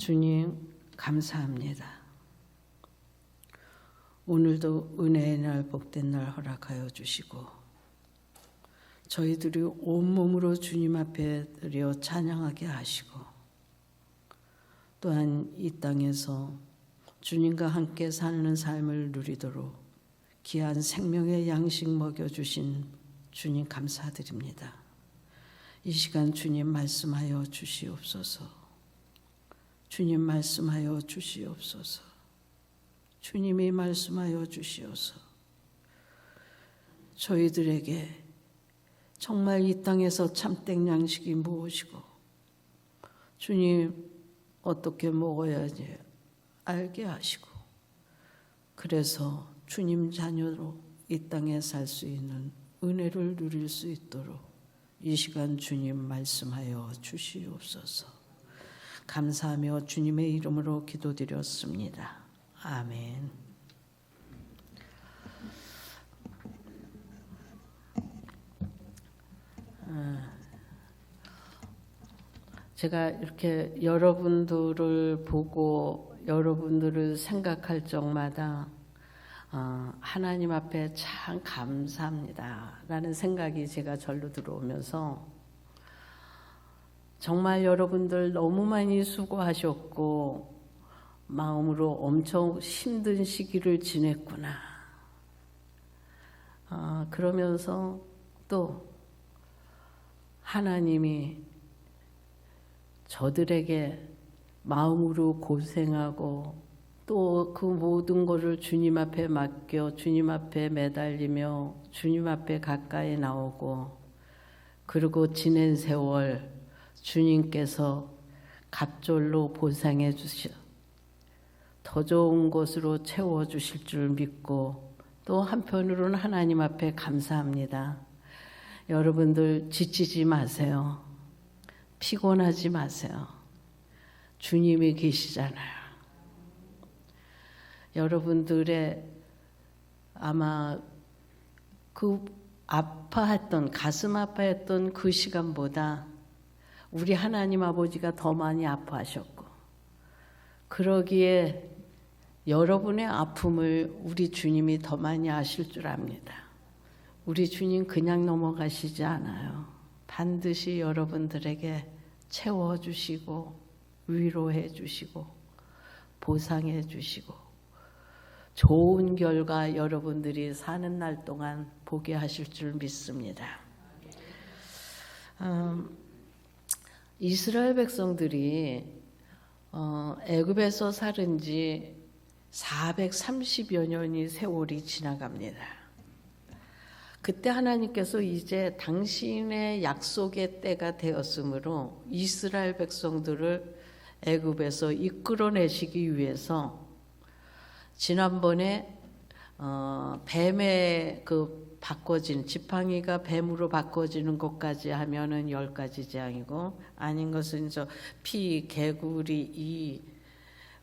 주님 감사합니다. 오늘도 은혜의 날 복된 날 허락하여 주시고 저희들이 온몸으로 주님 앞에 드려 찬양하게 하시고 또한 이 땅에서 주님과 함께 사는 삶을 누리도록 귀한 생명의 양식 먹여주신 주님 감사드립니다. 이 시간 주님 말씀하여 주시옵소서. 주님 말씀하여 주시옵소서. 주님이 말씀하여 주시옵소서. 저희들에게 정말 이 땅에서 참된 양식이 무엇이고 주님 어떻게 먹어야지 알게 하시고 그래서 주님 자녀로 이 땅에 살 수 있는 은혜를 누릴 수 있도록 이 시간 주님 말씀하여 주시옵소서. 감사하며 주님의 이름으로 기도드렸습니다. 아멘. 제가 이렇게 여러분들을 보고 여러분들을 생각할 적마다 하나님 앞에 참 감사합니다 라는 생각이 제가 절로 들어오면서 정말 여러분들 너무 많이 수고하셨고 마음으로 엄청 힘든 시기를 지냈구나. 그러면서 또 하나님이 저들에게 마음으로 고생하고 또 그 모든 것을 주님 앞에 맡겨 주님 앞에 매달리며 주님 앞에 가까이 나오고 그리고 지낸 세월 주님께서 갑절로 보상해 주셔 더 좋은 것으로 채워주실 줄 믿고 또 한편으로는 하나님 앞에 감사합니다. 여러분들 지치지 마세요. 피곤하지 마세요. 주님이 계시잖아요. 여러분들의 아마 그 아파했던 가슴 아파했던 그 시간보다 우리 하나님 아버지가 더 많이 아파하셨고 그러기에 여러분의 아픔을 우리 주님이 더 많이 아실 줄 압니다. 우리 주님 그냥 넘어가시지 않아요. 반드시 여러분들에게 채워주시고 위로해 주시고 보상해 주시고 좋은 결과 여러분들이 사는 날 동안 보게 하실 줄 믿습니다. 이스라엘 백성들이 애굽에서 살은 지 430여 년이 세월이 지나갑니다. 그때 하나님께서 이제 당신의 약속의 때가 되었으므로 이스라엘 백성들을 애굽에서 이끌어내시기 위해서 지난번에 뱀의 그 바꿔진 지팡이가 뱀으로 바꿔지는 것까지 하면은 10가지 재앙이고 아닌 것은 피, 개구리, 이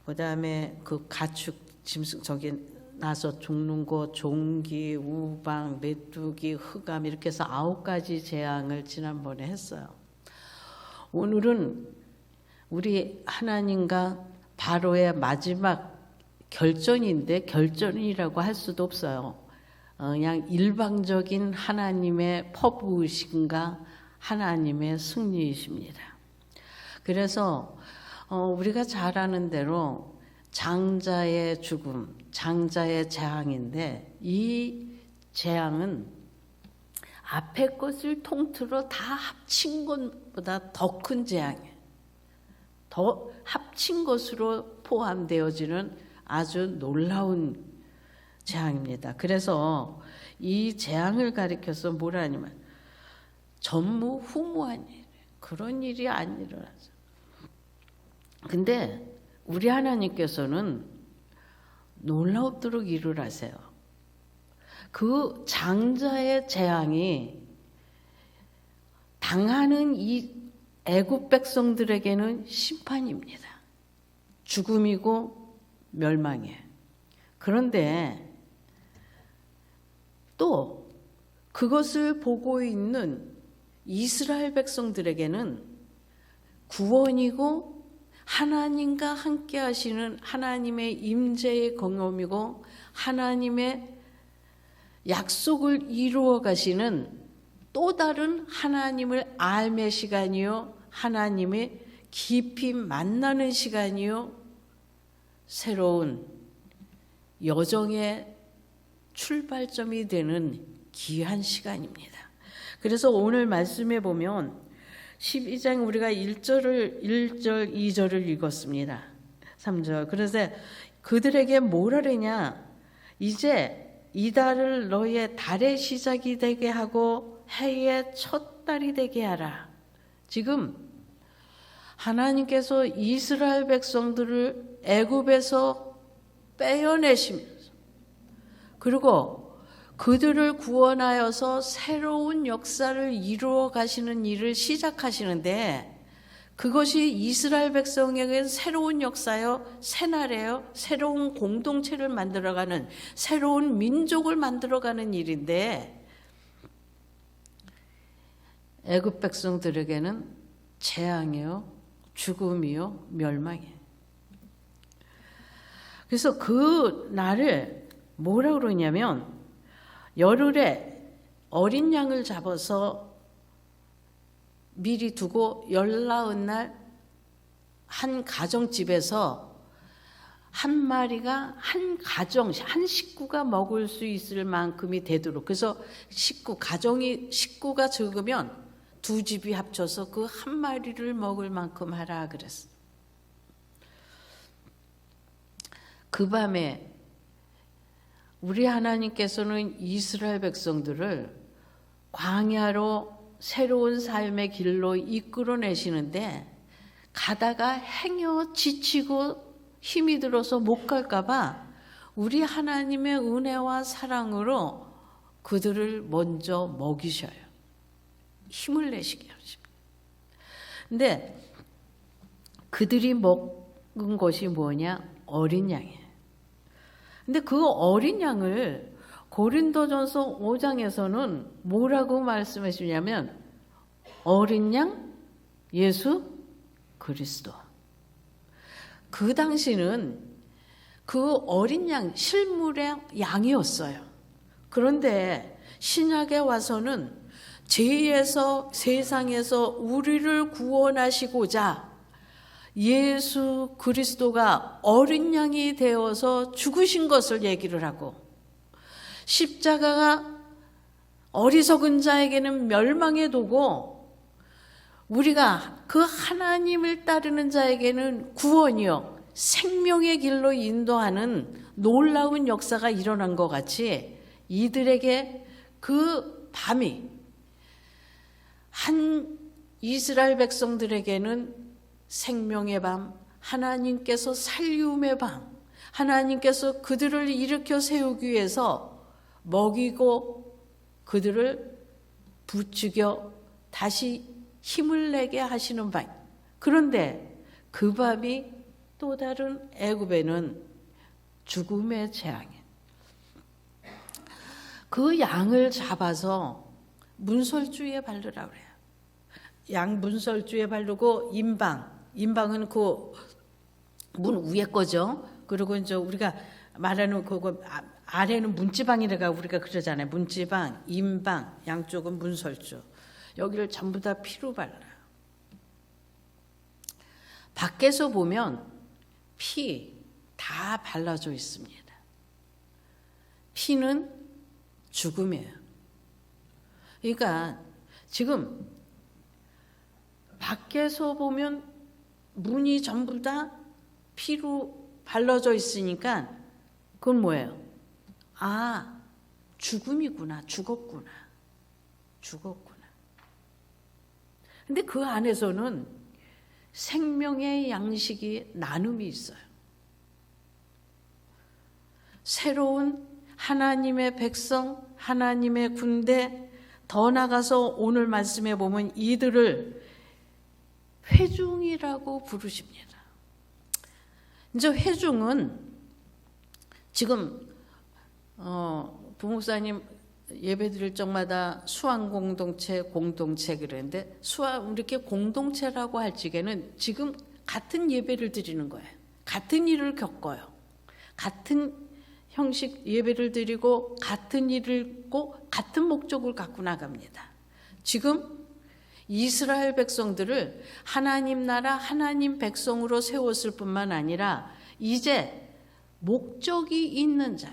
그다음에 그 가축 짐승 저기 나서 죽는 것, 종기, 우방, 메뚜기, 흑암 이렇게 해서 9가지 재앙을 지난번에 했어요. 오늘은 우리 하나님과 바로의 마지막 결전인데 결전이라고 할 수도 없어요. 그냥 일방적인 하나님의 퍼부으심과 하나님의 승리이십니다. 그래서 우리가 잘 아는 대로 장자의 죽음, 장자의 재앙인데 이 재앙은 앞에 것을 통틀어 다 합친 것보다 더 큰 재앙이에요. 더 합친 것으로 포함되어지는 아주 놀라운 재앙입니다. 그래서 이 재앙을 가리켜서 뭐라 하냐면 전무후무한 일, 그런 일이 안 일어나죠. 근데 우리 하나님께서는 놀라우도록 일을 하세요. 그 장자의 재앙이 당하는 이 애굽 백성들에게는 심판입니다. 죽음이고 멸망이에요. 그런데 또 그것을 보고 있는 이스라엘 백성들에게는 구원이고 하나님과 함께 하시는 하나님의 임재의 경험이고 하나님의 약속을 이루어 가시는 또 다른 하나님을 알매 시간이요, 하나님의 깊이 만나는 시간이요, 새로운 여정의 출발점이 되는 귀한 시간입니다. 그래서 오늘 말씀에 보면 12장 우리가 1절, 2절을 읽었습니다. 3절. 그래서 그들에게 뭐라 그러냐? 이제 이달을 너희의 달의 시작이 되게 하고 해의 첫 달이 되게 하라. 지금 하나님께서 이스라엘 백성들을 애굽에서 빼어내시면서 그리고 그들을 구원하여서 새로운 역사를 이루어 가시는 일을 시작하시는데 그것이 이스라엘 백성에게는 새로운 역사요, 새날에요, 새로운 공동체를 만들어가는, 새로운 민족을 만들어가는 일인데 애굽 백성들에게는 재앙이요, 죽음이요, 멸망이에요. 그래서 그 날을 뭐라 그러냐면 열흘에 어린 양을 잡아서 미리 두고 19날 한 가정집에서 한 마리가 한 가정, 한 식구가 먹을 수 있을 만큼이 되도록, 그래서 식구가 적으면 두 집이 합쳐서 그 한 마리를 먹을 만큼 하라 그랬어. 그 밤에 우리 하나님께서는 이스라엘 백성들을 광야로 새로운 삶의 길로 이끌어내시는데 가다가 행여 지치고 힘이 들어서 못 갈까 봐 우리 하나님의 은혜와 사랑으로 그들을 먼저 먹이셔요. 힘을 내시게 하십니다. 근데 그들이 먹은 것이 뭐냐? 어린 양이에요. 근데 그 어린 양을 고린도전서 5장에서는 뭐라고 말씀하시냐면 어린 양 예수 그리스도. 그 당시는 그 어린 양 실물의 양이었어요. 그런데 신약에 와서는 죄에서 세상에서 우리를 구원하시고자 예수 그리스도가 어린 양이 되어서 죽으신 것을 얘기를 하고 십자가가 어리석은 자에게는 멸망의 도고 우리가 그 하나님을 따르는 자에게는 구원이요 생명의 길로 인도하는 놀라운 역사가 일어난 것 같이 이들에게 그 밤이 한 이스라엘 백성들에게는 생명의 밤, 하나님께서 살리움의 밤, 하나님께서 그들을 일으켜 세우기 위해서 먹이고 그들을 부추겨 다시 힘을 내게 하시는 밤. 그런데 그 밤이 또 다른 애굽에는 죽음의 재앙이에요. 그 양을 잡아서 문설주에 바르라 그래요. 양 문설주에 바르고 인방은 그 문 위에 거죠. 그리고 이제 우리가 말하는 그거 아래는 문지방이라고 우리가 그러잖아요. 문지방, 인방, 양쪽은 문설주. 여기를 전부 다 피로 발라요. 밖에서 보면 피 다 발라져 있습니다. 피는 죽음이에요. 그러니까 지금 밖에서 보면 문이 전부 다 피로 발라져 있으니까 그건 뭐예요? 아, 죽음이구나, 죽었구나. 근데 그 안에서는 생명의 양식이 나눔이 있어요. 새로운 하나님의 백성, 하나님의 군대, 더 나가서 오늘 말씀에 보면 이들을 회중이라고 부르십니다. 이제 회중은 지금 부목사님 예배 드릴 적마다 수완 공동체 그러는데 수완 이렇게 공동체라고 할 적에는 지금 같은 예배를 드리는 거예요. 같은 일을 겪어요. 같은 형식 예배를 드리고 같은 일을 고 같은 목적을 갖고 나갑니다. 지금 이스라엘 백성들을 하나님 나라 하나님 백성으로 세웠을 뿐만 아니라 이제 목적이 있는 자,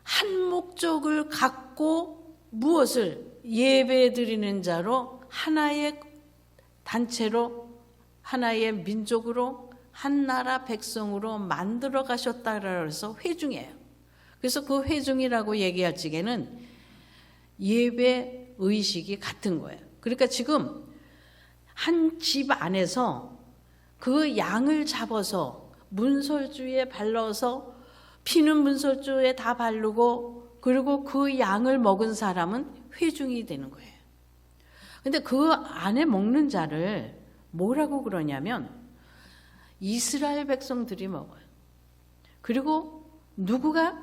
한 목적을 갖고 무엇을 예배 드리는 자로 하나의 단체로 하나의 민족으로 한 나라 백성으로 만들어 가셨다라고 해서 회중이에요. 그래서 그 회중이라고 얘기할 적에는 예배 의식이 같은 거예요. 그러니까 지금 한 집 안에서 그 양을 잡아서 문설주에 발라서 피는 문설주에 다 바르고 그리고 그 양을 먹은 사람은 회중이 되는 거예요. 근데 그 안에 먹는 자를 뭐라고 그러냐면 이스라엘 백성들이 먹어요. 그리고 누구가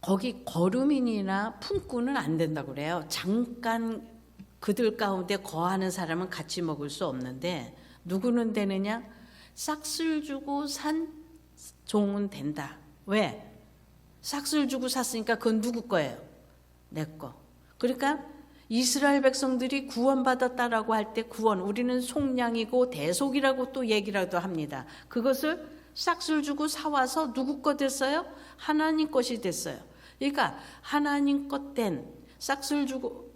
거기 거류민이나 품꾼은 안 된다고 그래요. 잠깐 그들 가운데 거하는 사람은 같이 먹을 수 없는데 누구는 되느냐? 싹쓸 주고 산 종은 된다. 왜? 싹쓸 주고 샀으니까 그건 누구 거예요? 내 거. 그러니까 이스라엘 백성들이 구원받았다라고 할 때 구원, 우리는 속량이고 대속이라고 또 얘기라도 합니다. 그것을 싹쓸 주고 사와서 누구 것 됐어요? 하나님 것이 됐어요. 그러니까 하나님 것 된 싹쓸 주고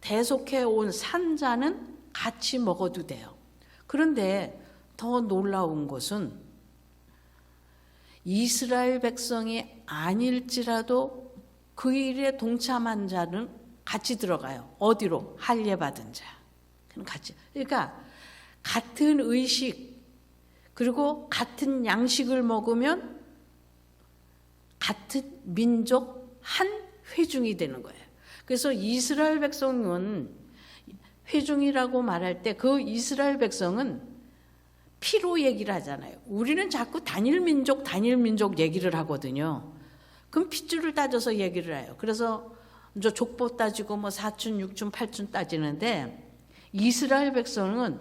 대속해 온 산자는 같이 먹어도 돼요. 그런데 더 놀라운 것은 이스라엘 백성이 아닐지라도 그 일에 동참한 자는 같이 들어가요. 어디로? 할례 받은 자. 같이. 그러니까 같은 의식 그리고 같은 양식을 먹으면 같은 민족 한 회중이 되는 거예요. 그래서 이스라엘 백성은 회중이라고 말할 때 그 이스라엘 백성은 피로 얘기를 하잖아요. 우리는 자꾸 단일 민족 얘기를 하거든요. 그럼 핏줄을 따져서 얘기를 해요. 그래서 저 족보 따지고 뭐 사촌, 육촌, 팔촌 따지는데 이스라엘 백성은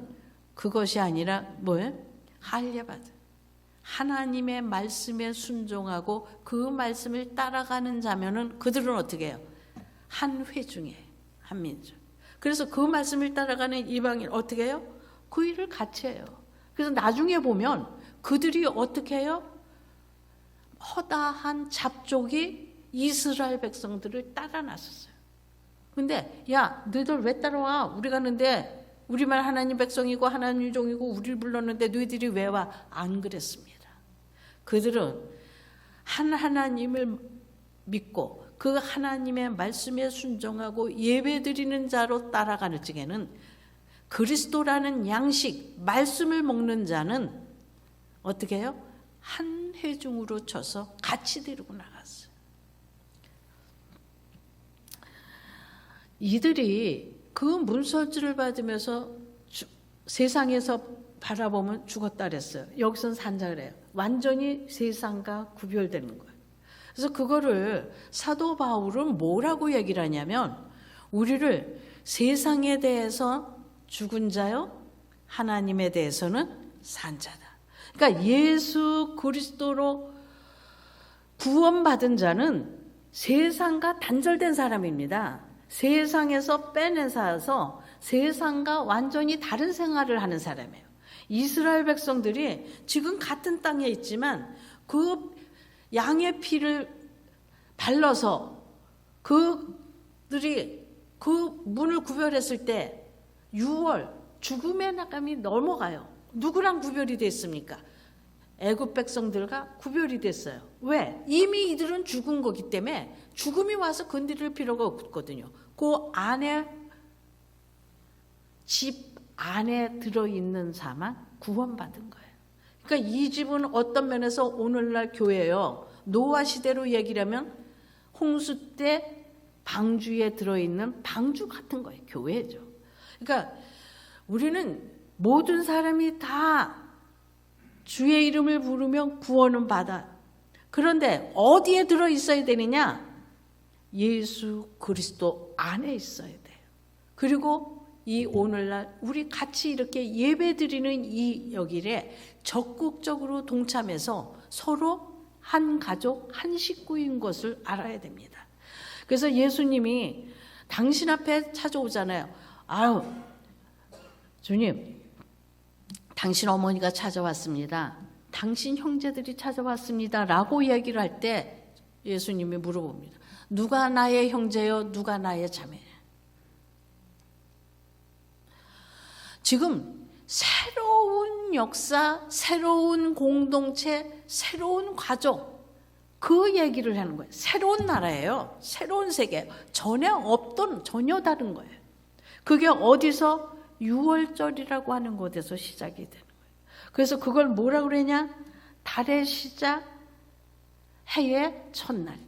그것이 아니라 뭐예요? 할례 받은 하나님의 말씀에 순종하고 그 말씀을 따라가는 자면은 그들은 어떻게 해요? 한 회중이에요. 한 민족. 그래서 그 말씀을 따라가는 이방인 어떻게 해요? 그 일을 같이 해요. 그래서 나중에 보면 그들이 어떻게 해요? 허다한 잡족이 이스라엘 백성들을 따라 나섰어요. 근데 야 너희들 왜 따라와? 우리 가는데 우리만 하나님 백성이고 하나님 종이고 우리를 불렀는데 너희들이 왜 와? 안 그랬습니다. 그들은 한 하나님을 믿고 그 하나님의 말씀에 순종하고 예배드리는 자로 따라가는 중에는 그리스도라는 양식, 말씀을 먹는 자는 어떻게 해요? 한 회중으로 쳐서 같이 데리고 나갔어요. 이들이 그 문설주를 받으면서 세상에서 바라보면 죽었다 그랬어요. 여기서는 산자 그래요. 완전히 세상과 구별되는 거예요. 그래서 그거를 사도 바울은 뭐라고 얘기를 하냐면 우리를 세상에 대해서 죽은 자요, 하나님에 대해서는 산 자다. 그러니까 예수 그리스도로 구원받은 자는 세상과 단절된 사람입니다. 세상에서 빼내서 세상과 완전히 다른 생활을 하는 사람이에요. 이스라엘 백성들이 지금 같은 땅에 있지만 그 양의 피를 발라서 그들이 그 문을 구별했을 때 6월 죽음의 나감이 넘어가요. 누구랑 구별이 됐습니까? 애굽 백성들과 구별이 됐어요. 왜? 이미 이들은 죽은 거기 때문에 죽음이 와서 건드릴 필요가 없거든요. 그 안에 집 안에 들어있는 자만 구원받은 거예요. 그러니까 이 집은 어떤 면에서 오늘날 교회예요. 노아 시대로 얘기를 하면 홍수 때 방주에 들어있는 방주 같은 거예요. 교회죠. 그러니까 우리는 모든 사람이 다 주의 이름을 부르면 구원은 받아. 그런데 어디에 들어있어야 되느냐? 예수 그리스도 안에 있어야 돼요. 그리고 이 오늘날 우리 같이 이렇게 예배드리는 이 여길에 적극적으로 동참해서 서로 한 가족, 한 식구인 것을 알아야 됩니다. 그래서 예수님이 당신 앞에 찾아오잖아요. 아유, 주님, 당신 어머니가 찾아왔습니다. 당신 형제들이 찾아왔습니다. 라고 얘기를 할 때 예수님이 물어봅니다. 누가 나의 형제요? 누가 나의 자매요? 지금 새로운 역사, 새로운 공동체, 새로운 가족, 그 얘기를 하는 거예요. 새로운 나라예요. 새로운 세계. 전에 없던 전혀 다른 거예요. 그게 어디서? 6월절이라고 하는 곳에서 시작이 되는 거예요. 그래서 그걸 뭐라 그러냐? 달의 시작, 해의 첫날.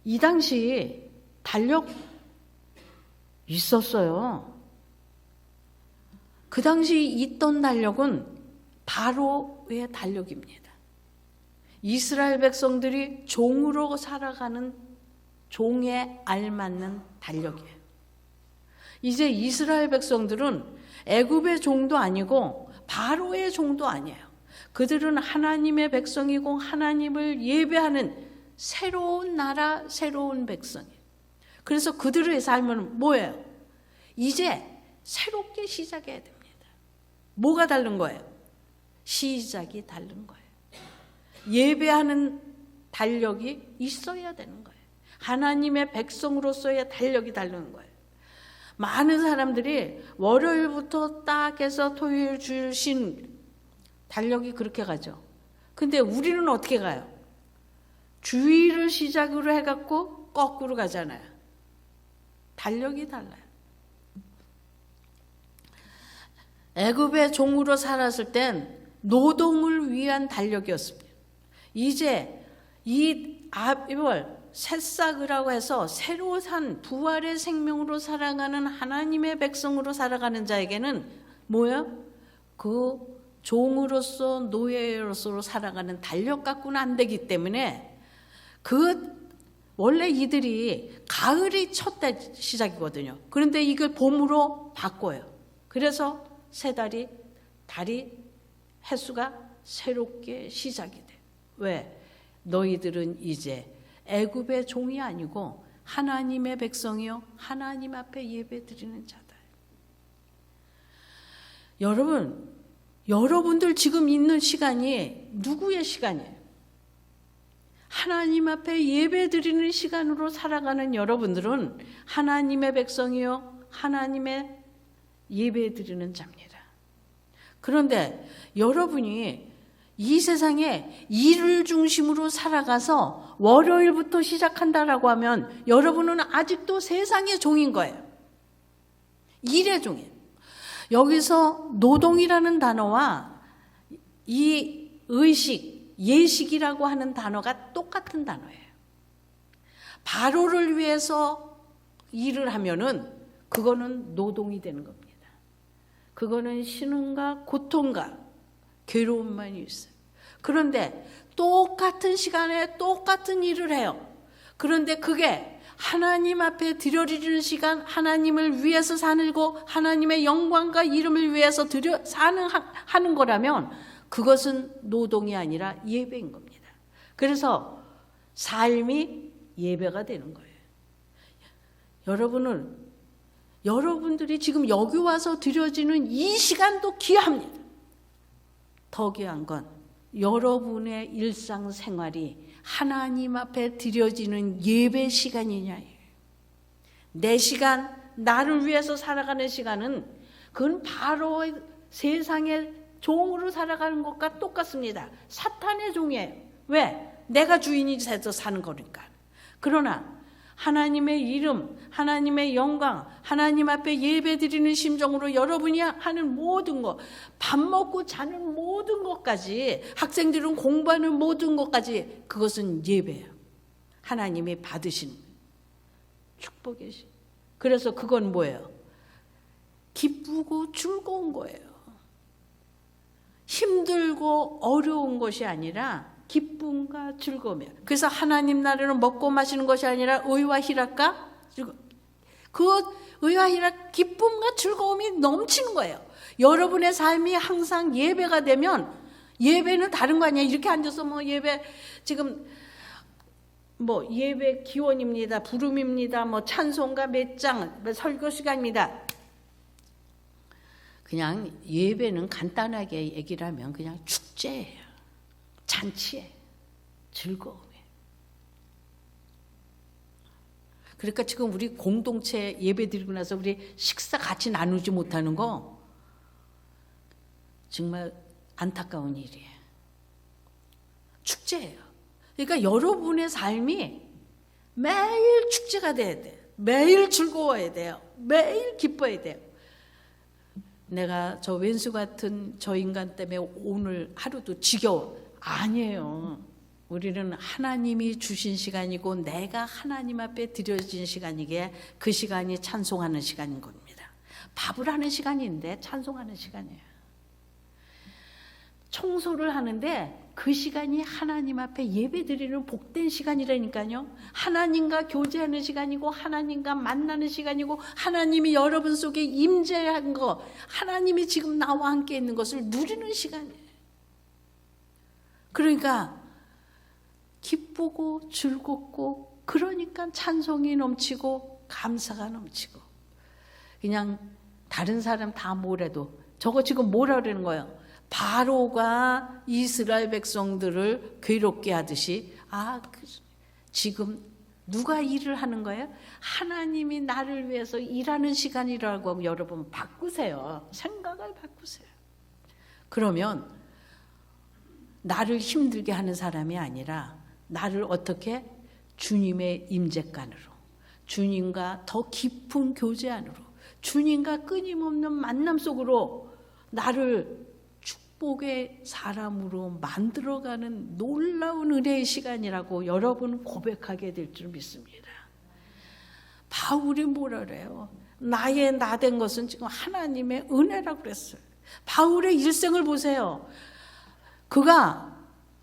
이 당시 달력 있었어요. 그 당시 있던 달력은 바로의 달력입니다. 이스라엘 백성들이 종으로 살아가는 종에 알맞는 달력이에요. 이제 이스라엘 백성들은 애굽의 종도 아니고 바로의 종도 아니에요. 그들은 하나님의 백성이고 하나님을 예배하는 새로운 나라, 새로운 백성이에요. 그래서 그들의 삶은 뭐예요? 이제 새롭게 시작해야 됩니다. 뭐가 다른 거예요? 시작이 다른 거예요. 예배하는 달력이 있어야 되는 거예요. 하나님의 백성으로서의 달력이 다른 거예요. 많은 사람들이 월요일부터 딱 해서 토요일 주신 달력이 그렇게 가죠. 근데 우리는 어떻게 가요? 주일을 시작으로 해갖고 거꾸로 가잖아요. 달력이 달라요. 애굽의 종으로 살았을 땐 노동을 위한 달력이었습니다. 이제 이 아비월 새싹이라고 해서 새로 산 부활의 생명으로 살아가는 하나님의 백성으로 살아가는 자에게는 뭐야? 그 종으로서 노예로서 살아가는 달력 갖고는 안 되기 때문에 원래 이들이 가을이 첫 달 시작이거든요. 그런데 이걸 봄으로 바꿔요. 그래서 세 달이 횟수가 새롭게 시작이 돼. 왜? 너희들은 이제 애굽의 종이 아니고 하나님의 백성이요 하나님 앞에 예배드리는 자다. 여러분들 지금 있는 시간이 누구의 시간이에요? 하나님 앞에 예배드리는 시간으로 살아가는 여러분들은 하나님의 백성이요 하나님의 예배드리는 자입니다. 그런데 여러분이 이 세상에 일을 중심으로 살아가서 월요일부터 시작한다라고 하면 여러분은 아직도 세상의 종인 거예요. 일의 종이에요. 여기서 노동이라는 단어와 이 의식, 예식이라고 하는 단어가 똑같은 단어예요. 바로를 위해서 일을 하면은 그거는 노동이 되는 겁니다. 그거는 신음과 고통과 괴로움만 있어요. 그런데 똑같은 시간에 똑같은 일을 해요. 그런데 그게 하나님 앞에 드려지는 시간, 하나님을 위해서 살고 하나님의 영광과 이름을 위해서 하는 거라면 그것은 노동이 아니라 예배인 겁니다. 그래서 삶이 예배가 되는 거예요. 여러분들이 지금 여기 와서 드려지는 이 시간도 귀합니다. 더 귀한 건 여러분의 일상생활이 하나님 앞에 드려지는 예배 시간이냐예요. 내 시간, 나를 위해서 살아가는 시간은 그건 바로 세상의 종으로 살아가는 것과 똑같습니다. 사탄의 종이에요. 왜? 내가 주인이 돼서 사는 거니까. 그러나 하나님의 이름, 하나님의 영광, 하나님 앞에 예배드리는 심정으로 여러분이 하는 모든 것, 밥 먹고 자는 모든 것까지, 학생들은 공부하는 모든 것까지 그것은 예배예요. 하나님이 받으신 축복이시. 그래서 그건 뭐예요? 기쁘고 즐거운 거예요. 힘들고 어려운 것이 아니라 기쁨과 즐거움이에요. 그래서 하나님 나라는 먹고 마시는 것이 아니라 의와 희락과 즐거움. 그 의아이라 기쁨과 즐거움이 넘치는 거예요. 여러분의 삶이 항상 예배가 되면, 예배는 다른 거 아니야. 이렇게 앉아서 뭐 예배 지금 뭐 예배 기원입니다, 부름입니다, 뭐 찬송가 몇 장, 설교 시간입니다. 그냥 예배는 간단하게 얘기를 하면 그냥 축제예요. 잔치예요. 즐거움이에요. 그러니까 지금 우리 공동체 예배 드리고 나서 우리 식사 같이 나누지 못하는 거 정말 안타까운 일이에요. 축제예요. 그러니까 여러분의 삶이 매일 축제가 돼야 돼요. 매일 즐거워야 돼요. 매일 기뻐야 돼요. 내가 저 왼수 같은 저 인간 때문에 오늘 하루도 지겨워. 아니에요. 우리는 하나님이 주신 시간이고 내가 하나님 앞에 드려진 시간이기에 그 시간이 찬송하는 시간인 겁니다. 밥을 하는 시간인데 찬송하는 시간이에요. 청소를 하는데 그 시간이 하나님 앞에 예배드리는 복된 시간이라니까요. 하나님과 교제하는 시간이고 하나님과 만나는 시간이고 하나님이 여러분 속에 임재한 거, 하나님이 지금 나와 함께 있는 것을 누리는 시간이에요. 그러니까 기쁘고 즐겁고 그러니까 찬송이 넘치고 감사가 넘치고, 그냥 다른 사람 다 뭐래도 저거 지금 뭐라 그러는 거예요? 바로가 이스라엘 백성들을 괴롭게 하듯이, 지금 누가 일을 하는 거예요? 하나님이 나를 위해서 일하는 시간이라고 하면 여러분 바꾸세요. 생각을 바꾸세요. 그러면 나를 힘들게 하는 사람이 아니라 나를 어떻게? 주님의 임재간으로, 주님과 더 깊은 교제 안으로, 주님과 끊임없는 만남 속으로 나를 축복의 사람으로 만들어가는 놀라운 은혜의 시간이라고 여러분 고백하게 될 줄 믿습니다. 바울이 뭐라 그래요? 나의 나 된 것은 지금 하나님의 은혜라고 그랬어요. 바울의 일생을 보세요. 그가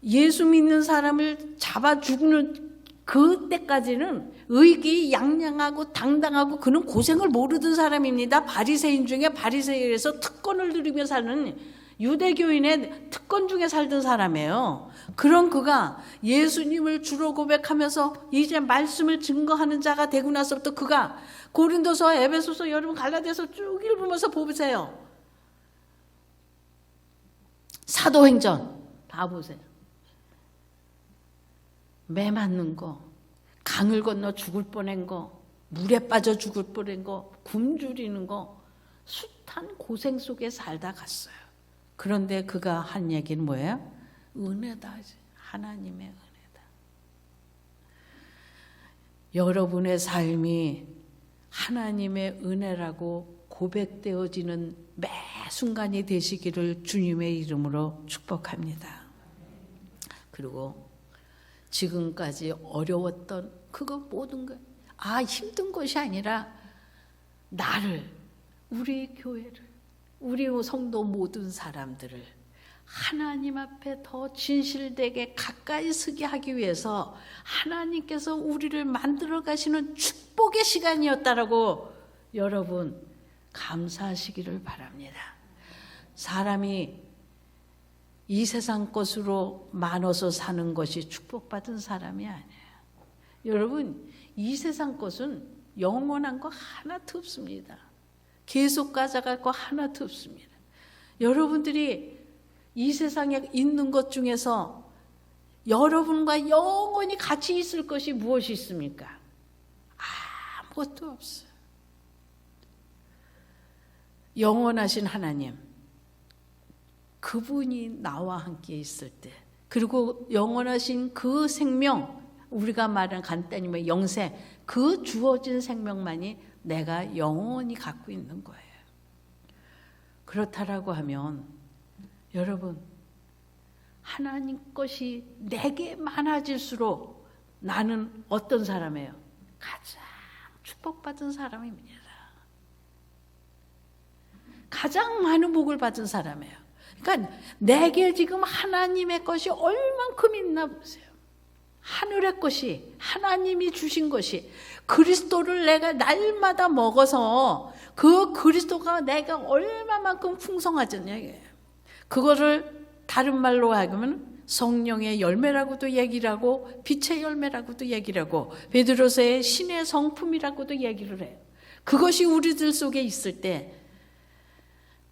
예수 믿는 사람을 잡아 죽는 그때까지는 의기양양하고 당당하고 그는 고생을 모르던 사람입니다. 바리새인 중에 바리새인에서 특권을 누리며 사는 유대교인의 특권 중에 살던 사람이에요. 그런 그가 예수님을 주로 고백하면서 이제 말씀을 증거하는 자가 되고 나서부터 그가 고린도서, 에베소서, 여러분 갈라디아서 쭉 읽으면서 보세요. 사도행전 다 보세요. 매 맞는 거, 강을 건너 죽을 뻔한 거, 물에 빠져 죽을 뻔한 거, 굶주리는 거, 숱한 고생 속에 살다 갔어요. 그런데 그가 한 얘기는 뭐예요? 은혜다. 하나님의 은혜다. 여러분의 삶이 하나님의 은혜라고 고백되어지는 매 순간이 되시기를 주님의 이름으로 축복합니다. 그리고 지금까지 어려웠던 그거 모든 것, 힘든 것이 아니라 나를, 우리 교회를, 우리 성도 모든 사람들을 하나님 앞에 더 진실되게 가까이 서게 하기 위해서 하나님께서 우리를 만들어 가시는 축복의 시간이었다라고 여러분 감사하시기를 바랍니다. 사람이 이 세상 것으로 나눠서 사는 것이 축복받은 사람이 아니에요. 여러분, 이 세상 것은 영원한 거 하나도 없습니다. 계속 가져갈 거 하나도 없습니다. 여러분들이 이 세상에 있는 것 중에서 여러분과 영원히 같이 있을 것이 무엇이 있습니까? 아무것도 없어요. 영원하신 하나님, 그분이 나와 함께 있을 때, 그리고 영원하신 그 생명, 우리가 말하는 간단히 뭐 영생, 그 주어진 생명만이 내가 영원히 갖고 있는 거예요. 그렇다라고 하면 여러분, 하나님 것이 내게 많아질수록 나는 어떤 사람이에요? 가장 축복받은 사람입니다. 가장 많은 복을 받은 사람이에요. 그러니까 내게 지금 하나님의 것이 얼만큼 있나 보세요. 하늘의 것이, 하나님이 주신 것이, 그리스도를 내가 날마다 먹어서 그 그리스도가 내가 얼마만큼 풍성하잖냐. 그거를 다른 말로 하면 성령의 열매라고도 얘기를 하고 빛의 열매라고도 얘기를 하고 베드로서의 신의 성품이라고도 얘기를 해요. 그것이 우리들 속에 있을 때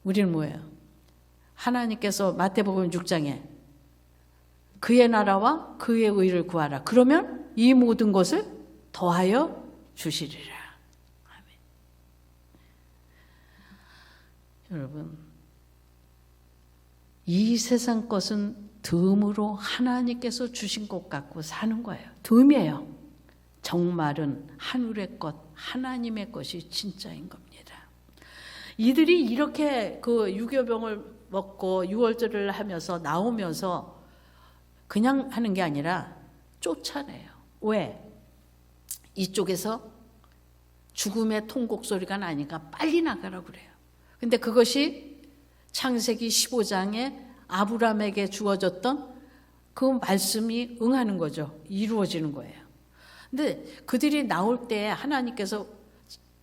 우리는 뭐예요? 하나님께서 마태복음 6장에 그의 나라와 그의 의를 구하라. 그러면 이 모든 것을 더하여 주시리라. 아멘. 여러분, 이 세상 것은 덤으로 하나님께서 주신 것 갖고 사는 거예요. 덤이에요. 정말은 하늘의 것, 하나님의 것이 진짜인 겁니다. 이들이 이렇게 그 유교병을 먹고 유월절을 하면서 나오면서 그냥 하는 게 아니라 쫓아내요. 왜? 이쪽에서 죽음의 통곡 소리가 나니까 빨리 나가라고 그래요. 근데 그것이 창세기 15장에 아브라함에게 주어졌던 그 말씀이 응하는 거죠. 이루어지는 거예요. 근데 그들이 나올 때 하나님께서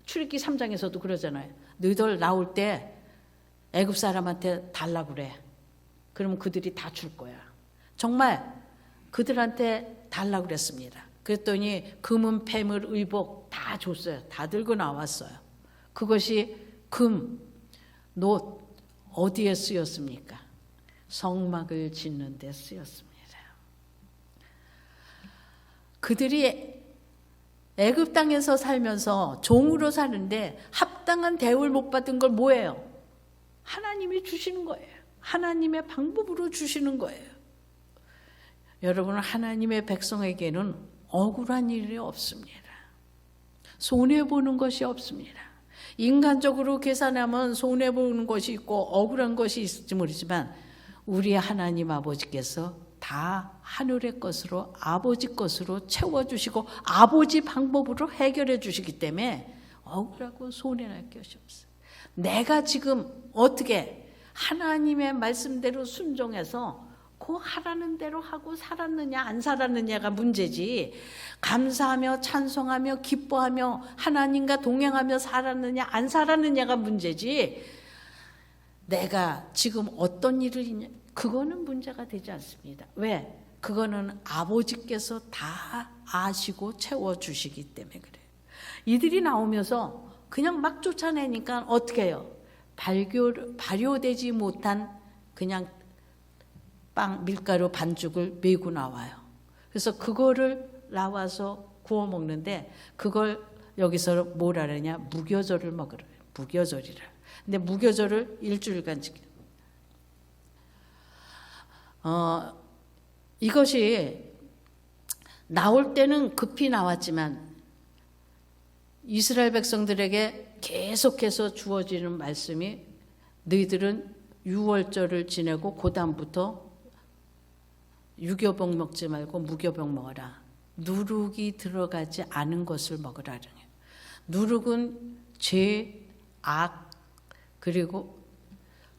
출애굽기 3장에서도 그러잖아요. 너희들 나올 때 애굽 사람한테 달라고 그래. 그러면 그들이 다 줄 거야. 정말 그들한테 달라고 그랬습니다. 그랬더니 금은 폐물 의복 다 줬어요. 다 들고 나왔어요. 그것이 금, 놋 어디에 쓰였습니까? 성막을 짓는 데 쓰였습니다. 그들이 애굽 땅에서 살면서 종으로 사는데 합당한 대우를 못 받은 걸 뭐예요? 하나님이 주시는 거예요. 하나님의 방법으로 주시는 거예요. 여러분, 하나님의 백성에게는 억울한 일이 없습니다. 손해보는 것이 없습니다. 인간적으로 계산하면 손해보는 것이 있고 억울한 것이 있을지 모르지만 우리 하나님 아버지께서 다 하늘의 것으로 아버지 것으로 채워주시고 아버지 방법으로 해결해 주시기 때문에 억울하고 손해날 것이 없어요. 내가 지금 어떻게 하나님의 말씀대로 순종해서 그 하라는 대로 하고 살았느냐 안 살았느냐가 문제지, 감사하며 찬송하며 기뻐하며 하나님과 동행하며 살았느냐 안 살았느냐가 문제지, 내가 지금 어떤 일을 있냐 그거는 문제가 되지 않습니다. 왜? 그거는 아버지께서 다 아시고 채워주시기 때문에 그래요. 이들이 나오면서 그냥 막 쫓아내니까 어떻게 해요? 발효되지 못한 그냥 밀가루 반죽을 메고 나와요. 그래서 그거를 나와서 구워 먹는데 그걸 여기서 뭐라 그러냐? 무교절을 먹으라. 무교절이라. 근데 무교절을 일주일간 지켜요. 이것이 나올 때는 급히 나왔지만 이스라엘 백성들에게 계속해서 주어지는 말씀이 너희들은 유월절을 지내고 그 다음부터 유교병 먹지 말고 무교병 먹어라. 누룩이 들어가지 않은 것을 먹으라. 누룩은 죄, 악, 그리고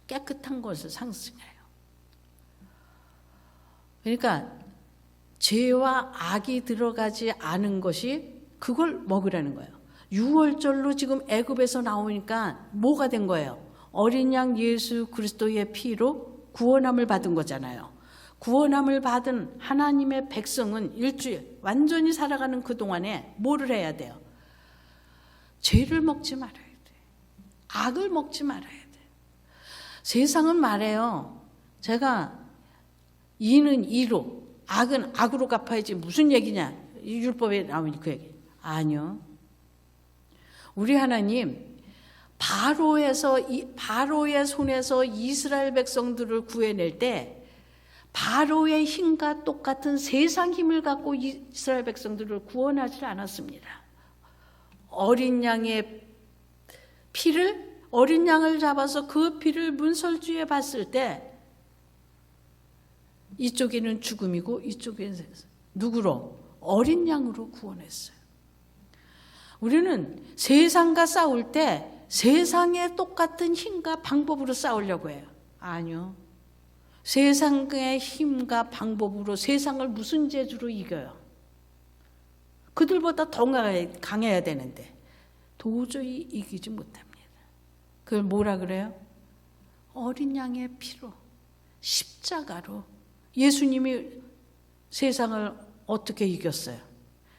깨끗한 것을 상징해요. 그러니까 죄와 악이 들어가지 않은 것이 그걸 먹으라는 거예요. 유월절로 지금 애굽에서 나오니까 뭐가 된 거예요? 어린 양 예수 그리스도의 피로 구원함을 받은 거잖아요. 구원함을 받은 하나님의 백성은 일주일 완전히 살아가는 그동안에 뭐를 해야 돼요? 죄를 먹지 말아야 돼. 악을 먹지 말아야 돼. 세상은 말해요. 제가 이는 이로, 악은 악으로 갚아야지 무슨 얘기냐. 이 율법에 나오니 그 얘기. 아니요. 우리 하나님 바로의 손에서 이스라엘 백성들을 구해낼 때 바로의 힘과 똑같은 세상 힘을 갖고 이스라엘 백성들을 구원하지 않았습니다. 어린 양의 피를, 어린 양을 잡아서 그 피를 문설주에 봤을 때 이쪽에는 죽음이고 이쪽에는 누구로? 어린 양으로 구원했어요. 우리는 세상과 싸울 때 세상의 똑같은 힘과 방법으로 싸우려고 해요. 아니요. 세상의 힘과 방법으로 세상을 무슨 재주로 이겨요? 그들보다 더 강해야 되는데 도저히 이기지 못합니다. 그걸 뭐라 그래요? 어린 양의 피로, 십자가로. 예수님이 세상을 어떻게 이겼어요?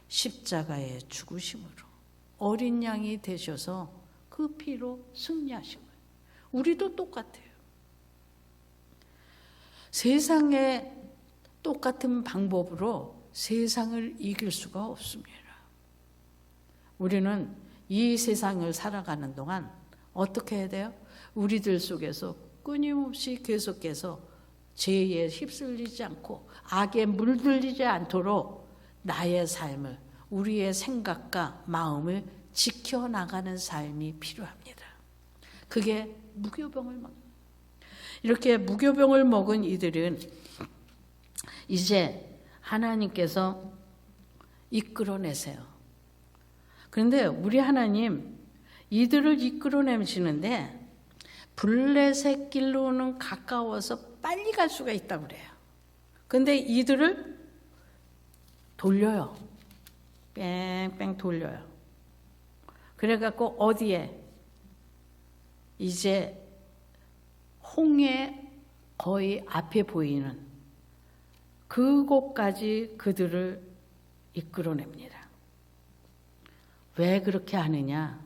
십자가의 죽으심으로. 어린 양이 되셔서 그 피로 승리하신 거예요. 우리도 똑같아요. 세상에 똑같은 방법으로 세상을 이길 수가 없습니다. 우리는 이 세상을 살아가는 동안 어떻게 해야 돼요? 우리들 속에서 끊임없이 계속해서 죄에 휩쓸리지 않고 악에 물들리지 않도록 나의 삶을, 우리의 생각과 마음을 지켜나가는 삶이 필요합니다. 그게 무교병을 먹는 거예요. 이렇게 무교병을 먹은 이들은 이제 하나님께서 이끌어내세요. 그런데 우리 하나님 이들을 이끌어내시는데 블레셋 길로는 가까워서 빨리 갈 수가 있다고 그래요. 그런데 이들을 돌려요. 뺑뺑 돌려요. 그래갖고 어디에? 이제 홍해 거의 앞에 보이는 그곳까지 그들을 이끌어냅니다. 왜 그렇게 하느냐?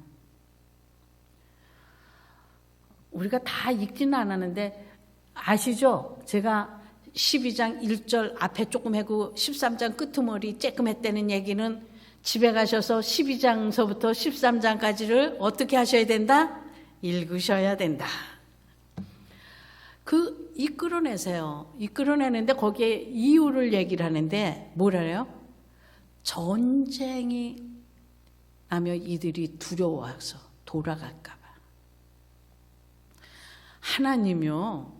우리가 다 읽지는 않았는데 아시죠? 제가 12장 1절 앞에 조금 하고 13장 끄트머리 쬐끔 했다는 얘기는 집에 가셔서 12장서부터 13장까지를 어떻게 하셔야 된다? 읽으셔야 된다. 그 이끌어내세요. 이끌어내는데 거기에 이유를 얘기를 하는데 뭐래요? 전쟁이 나면 이들이 두려워서 돌아갈까 봐. 하나님이요,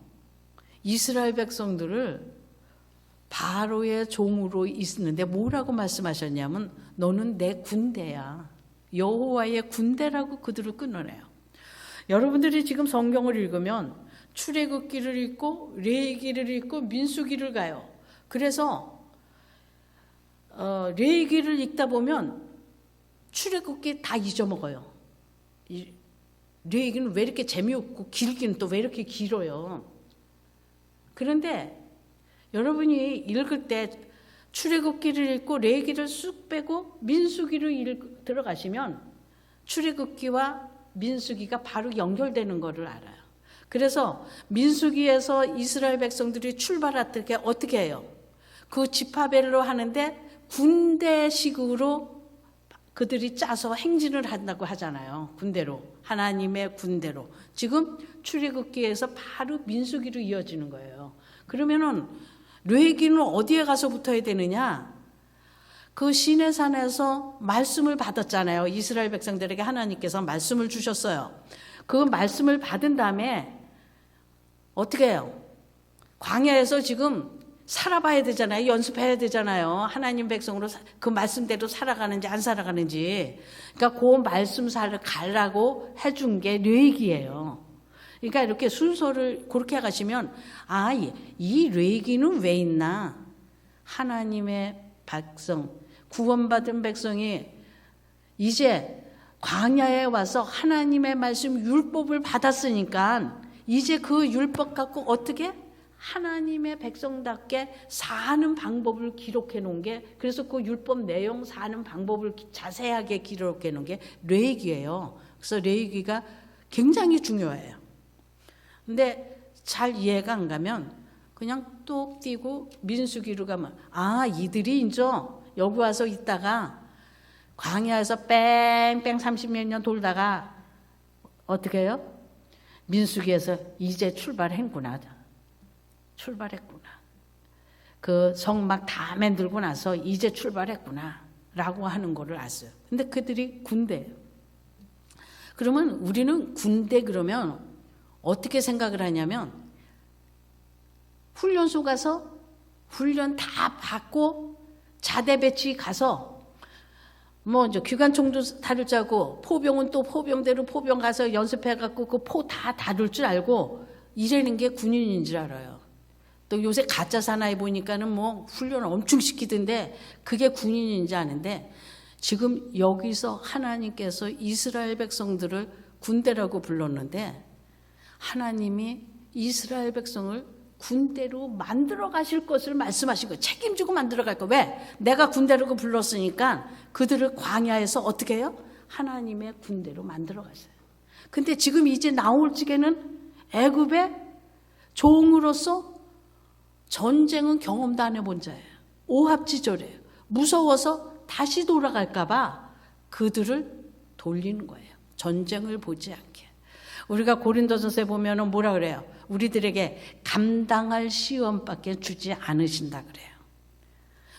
이스라엘 백성들을 바로의 종으로 있는데 뭐라고 말씀하셨냐면 너는 내 군대야. 여호와의 군대라고 그들을 끊어내요. 여러분들이 지금 성경을 읽으면 출애굽기를 읽고 레위기를 읽고 민수기를 가요. 그래서 레위기를 읽다 보면 출애굽기 다 잊어먹어요. 레위기는 왜 이렇게 재미없고 길기는 또 왜 이렇게 길어요. 그런데 여러분이 읽을 때 출애굽기를 읽고 레위기를 쑥 빼고 민수기를 들어가시면 출애굽기와 민수기가 바로 연결되는 것을 알아요. 그래서 민수기에서 이스라엘 백성들이 출발할 때 어떻게 해요? 그 지파별로 하는데 군대식으로 그들이 짜서 행진을 한다고 하잖아요. 군대로. 하나님의 군대로. 지금 출애굽기에서 바로 민수기로 이어지는 거예요. 그러면은 레위기는 어디에 가서 붙어야 되느냐? 그 시내산에서 말씀을 받았잖아요. 이스라엘 백성들에게 하나님께서 말씀을 주셨어요. 그 말씀을 받은 다음에 어떻게 해요? 광야에서 지금 살아봐야 되잖아요. 연습해야 되잖아요. 하나님 백성으로 그 말씀대로 살아가는지 안 살아가는지. 그러니까 그 말씀사를 가라고 해준 게 레위기예요. 그러니까 이렇게 순서를 그렇게 가시면 이 레위기는 왜 있나? 하나님의 백성, 구원받은 백성이 이제 광야에 와서 하나님의 말씀 율법을 받았으니까 이제 그 율법 갖고 어떻게 하나님의 백성답게 사는 방법을 기록해 놓은 게, 그래서 그 율법 내용 사는 방법을 자세하게 기록해 놓은 게 레위기예요. 그래서 레위기가 굉장히 중요해요. 근데 잘 이해가 안 가면 그냥 뚝 띄고 민수기로 가면 이들이 이제 여기 와서 있다가 광야에서 뺑뺑 30몇 년 돌다가 어떻게 해요? 민수기에서 이제 출발했구나. 그 성 막 다 만들고 나서 이제 출발했구나 라고 하는 거를 알았어요. 근데 그들이 군대예요. 그러면 우리는 군대 그러면 어떻게 생각을 하냐면 훈련소 가서 훈련 다 받고 자대 배치 가서 이제 기관총도 다룰 줄 알고 포병은 또 포병대로 포병 가서 연습해갖고 그 포 다 다룰 줄 알고 이러는 게 군인인 줄 알아요. 또 요새 가짜 사나이 보니까는 훈련을 엄청 시키던데 그게 군인인지 아는데 지금 여기서 하나님께서 이스라엘 백성들을 군대라고 불렀는데 하나님이 이스라엘 백성을 군대로 만들어 가실 것을 말씀하신 거예요. 책임지고 만들어 갈 거예요. 왜? 내가 군대라고 불렀으니까 그들을 광야에서 어떻게 해요? 하나님의 군대로 만들어 갔어요. 근데 지금 이제 나올 적에는 애굽의 종으로서 전쟁은 경험도 안 해본 자예요. 오합지졸이에요. 무서워서 다시 돌아갈까 봐 그들을 돌리는 거예요. 전쟁을 보지 않게. 우리가 고린도전서에 보면은 뭐라 그래요? 우리들에게 감당할 시험밖에 주지 않으신다 그래요.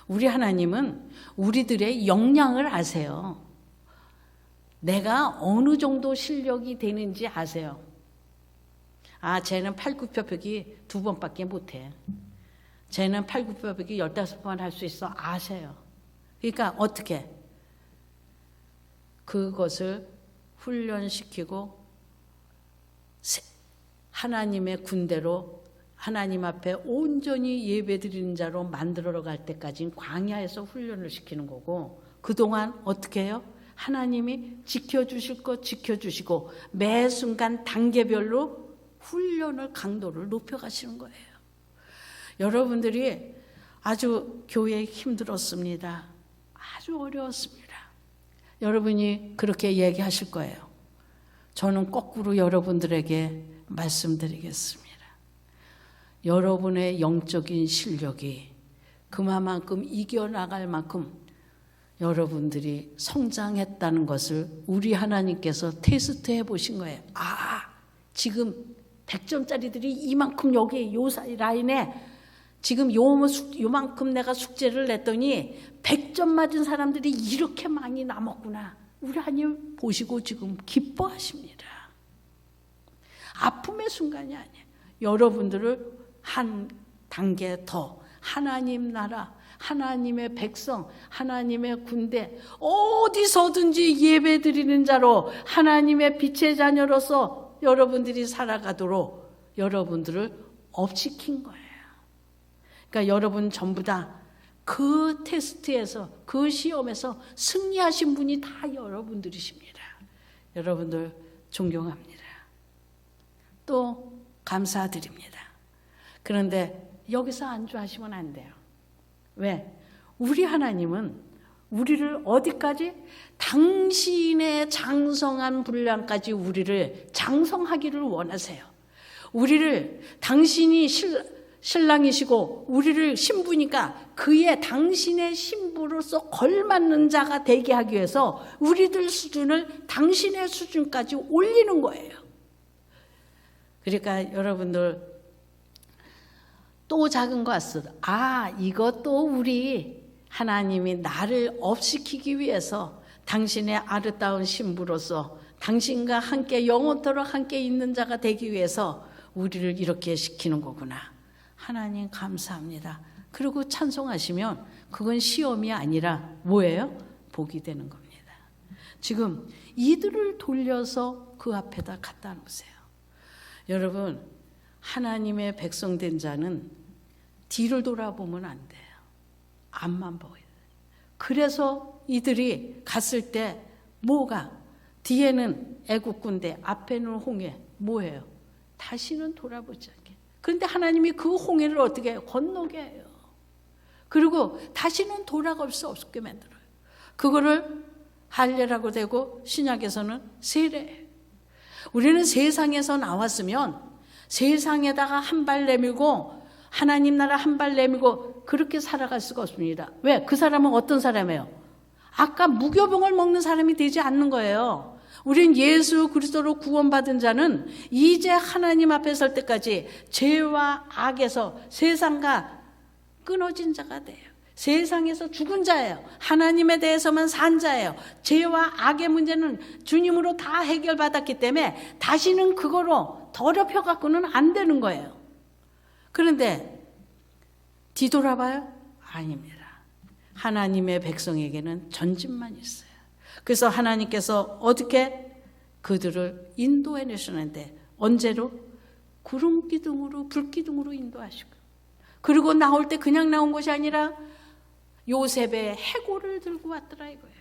우리 하나님은 우리들의 역량을 아세요. 내가 어느 정도 실력이 되는지 아세요. 아, 쟤는 팔굽혀펴기 2번밖에 못해. 쟤는 팔굽혀펴기 15번 할 수 있어. 아세요. 그러니까 어떻게? 그것을 훈련시키고 하나님의 군대로 하나님 앞에 온전히 예배드리는 자로 만들어 갈 때까지는 광야에서 훈련을 시키는 거고 그동안 어떻게 해요? 하나님이 지켜주실 것 지켜주시고 매 순간 단계별로 훈련을 강도를 높여가시는 거예요. 여러분들이 아주 교회에 힘들었습니다. 아주 어려웠습니다. 여러분이 그렇게 얘기하실 거예요. 저는 거꾸로 여러분들에게 말씀드리겠습니다. 여러분의 영적인 실력이 그만큼 이겨나갈 만큼 여러분들이 성장했다는 것을 우리 하나님께서 테스트해 보신 거예요. 아, 지금 100점짜리들이 이만큼 여기 요 라인에 지금 요만큼 내가 숙제를 냈더니 100점 맞은 사람들이 이렇게 많이 남았구나. 우리 하나님 보시고 지금 기뻐하십니다. 아픔의 순간이 아니에요. 여러분들을 한 단계 더 하나님 나라, 하나님의 백성, 하나님의 군대 어디서든지 예배드리는 자로 하나님의 빛의 자녀로서 여러분들이 살아가도록 여러분들을 업시킨 거예요. 그러니까 여러분 전부 다 그 테스트에서 그 시험에서 승리하신 분이 다 여러분들이십니다. 여러분들 존경합니다. 또 감사드립니다. 그런데 여기서 안주하시면 안 돼요. 왜? 우리 하나님은 우리를 어디까지? 당신의 장성한 분량까지 우리를 장성하기를 원하세요. 우리를 당신이 신랑이시고 우리를 신부니까 그의 당신의 신부로서 걸맞는 자가 되게 하기 위해서 우리들 수준을 당신의 수준까지 올리는 거예요. 그러니까 여러분들 또 작은 거 왔어. 아, 이것도 우리 하나님이 나를 업시키기 위해서 당신의 아름다운 신부로서 당신과 함께 영원토록 함께 있는 자가 되기 위해서 우리를 이렇게 시키는 거구나. 하나님 감사합니다. 그리고 찬송하시면 그건 시험이 아니라 뭐예요? 복이 되는 겁니다. 지금 이들을 돌려서 그 앞에다 갖다 놓으세요. 여러분, 하나님의 백성된 자는 뒤를 돌아보면 안 돼요. 앞만 보여야 돼요. 그래서 이들이 갔을 때 뭐가? 뒤에는 애국 군대, 앞에는 홍해. 뭐예요? 다시는 돌아보지 않게. 그런데 하나님이 그 홍해를 어떻게 해요? 건너게 해요. 그리고 다시는 돌아갈 수 없게 만들어요. 그거를 할례라고 되고 신약에서는 세례예요. 우리는 세상에서 나왔으면 세상에다가 한 발 내밀고 하나님 나라 한 발 내밀고 그렇게 살아갈 수가 없습니다. 왜? 그 사람은 어떤 사람이에요? 아까 무교병을 먹는 사람이 되지 않는 거예요. 우린 예수 그리스도로 구원받은 자는 이제 하나님 앞에 설 때까지 죄와 악에서 세상과 끊어진 자가 돼요. 세상에서 죽은 자예요. 하나님에 대해서만 산 자예요. 죄와 악의 문제는 주님으로 다 해결받았기 때문에 다시는 그거로 더럽혀 갖고는 안 되는 거예요. 그런데 뒤돌아봐요? 아닙니다. 하나님의 백성에게는 전진만 있어요. 그래서 하나님께서 어떻게 그들을 인도해 내셨는데 언제로? 구름 기둥으로 불 기둥으로 인도하시고 그리고 나올 때 그냥 나온 것이 아니라 요셉의 해골을 들고 왔더라 이거예요.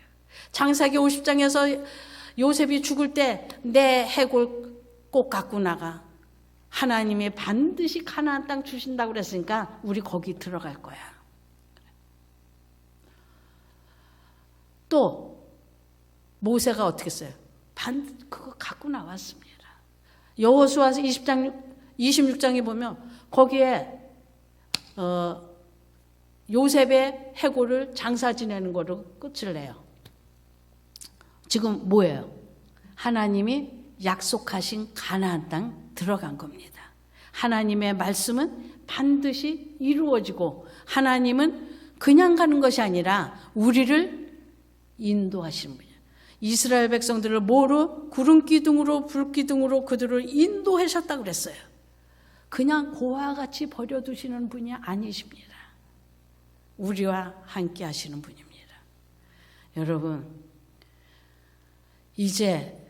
창세기 50장에서 요셉이 죽을 때 내 해골 꼭 갖고 나가. 하나님이 반드시 가나안 땅 주신다고 그랬으니까 우리 거기 들어갈 거야. 또 모세가 어떻게 했어요? 그거 갖고 나왔습니다. 여호수아 26장에 보면 거기에 요셉의 해골을 장사 지내는 거로 끝을 내요. 지금 뭐예요? 하나님이 약속하신 가나안 땅 들어간 겁니다. 하나님의 말씀은 반드시 이루어지고 하나님은 그냥 가는 것이 아니라 우리를 인도하시는 분이에요. 이스라엘 백성들을 뭐로? 구름 기둥으로 불 기둥으로 그들을 인도하셨다고 그랬어요. 그냥 고와 같이 버려두시는 분이 아니십니다. 우리와 함께 하시는 분입니다. 여러분, 이제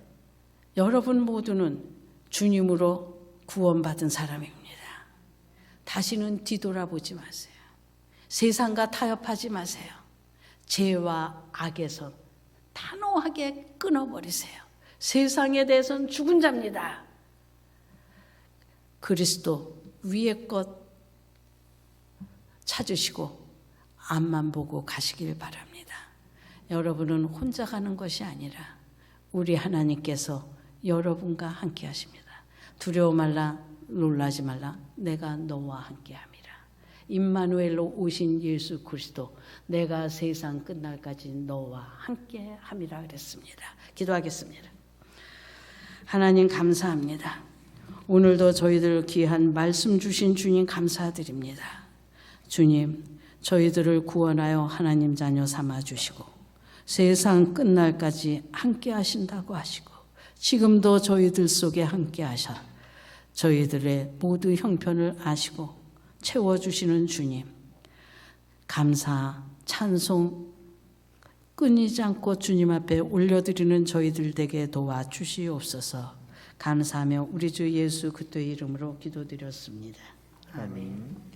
여러분 모두는 주님으로 구원받은 사람입니다. 다시는 뒤돌아보지 마세요. 세상과 타협하지 마세요. 죄와 악에서 단호하게 끊어버리세요. 세상에 대해서는 죽은 자입니다. 그리스도 위의 것 찾으시고 앞만 보고 가시길 바랍니다. 여러분은 혼자 가는 것이 아니라 우리 하나님께서 여러분과 함께 하십니다. 두려워 말라, 놀라지 말라, 내가 너와 함께 함이라. 임마누엘로 오신 예수 그리스도, 내가 세상 끝날까지 너와 함께 함이라 그랬습니다. 기도하겠습니다. 하나님 감사합니다. 오늘도 저희들 귀한 말씀 주신 주님 감사드립니다. 주님, 저희들을 구원하여 하나님 자녀 삼아 주시고 세상 끝날까지 함께 하신다고 하시고 지금도 저희들 속에 함께 하셔 저희들의 모두 형편을 아시고 채워주시는 주님, 감사, 찬송 끊이지 않고 주님 앞에 올려드리는 저희들 되게 도와주시옵소서. 감사하며 우리 주 예수 그리스도의 이름으로 기도드렸습니다. 아멘.